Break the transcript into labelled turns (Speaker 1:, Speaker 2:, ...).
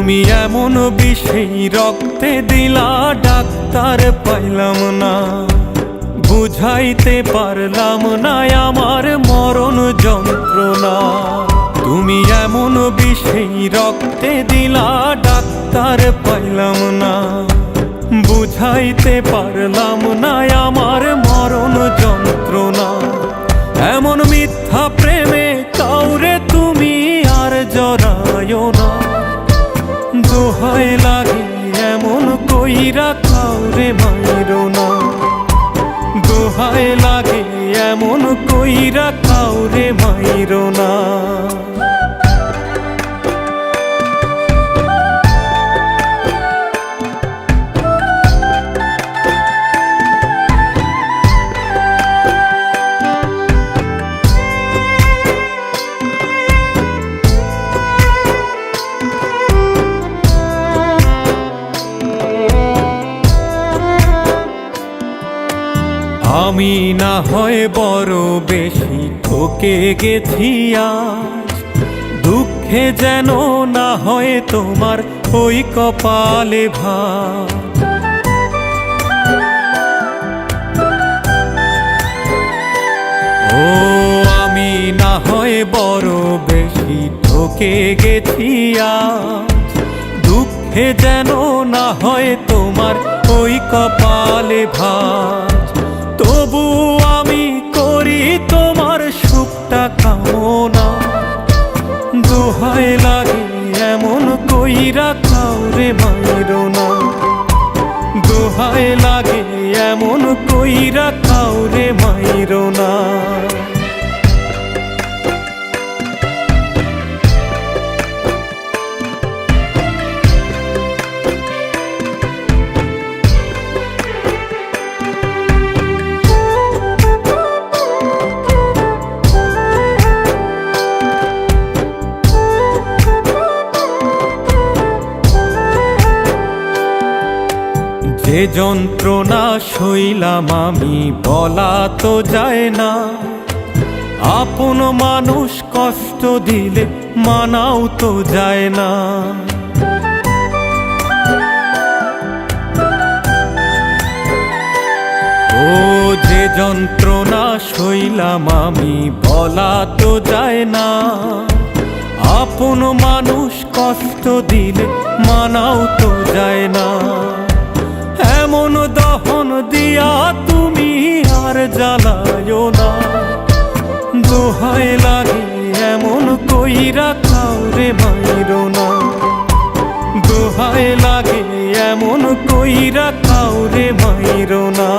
Speaker 1: তুমি এমন বিষেই রক্তে দিলা, ডাক্তার পাইলাম না, বুঝাইতে পারলাম না আমার মরণ যন্ত্রণা। তুমি এমন বিষেই রক্তে দিলা, ডাক্তার পাইলাম না, বুঝাইতে পারলাম না আমার মরণ যন্ত্রণা। এমন মিথ্যা প্রেমে কাউরে তুমি আর জড়ায়ো না, দোহাই লাগে এমন কইরা কাউরে মাইরো না, দোহাই লাগে এমন কইরা কাউরে মাইরো না। আমি না হয় বড় বেশি ঠকে গেছি আজ, দুঃখে যেন না হয় তোমার ওই কপালে ভাঁজ। ও আমি না হয় বড় বেশি ঠকে গেছি আজ, দুঃখে যেন না হয় তোমার ওই কপালে ভাঁজ। তবু আমি করি তোমার সুখটা কামনা, দোহাই লাগে এমন কইরা কাউরে মাইরো না, দোহাই লাগে এমন কইরা কাউরে মাইরো না। যে যন্ত্রণা সইলাম আমি বলা তো যায় না, আপন মানুষ কষ্ট দিলে মানাও তো যায় না। ও যে যন্ত্রণা সইলাম আমি বলা তো যায় না, আপন মানুষ কষ্ট দিলে মানাও তো যায় না। এমন দহন দিয়া তুমি আর জ্বালায়ো না, দোহাই লাগে এমন কইরা কাউরে মাইরো না, দোহাই লাগে এমন কইরা কাউরে মাইরো না।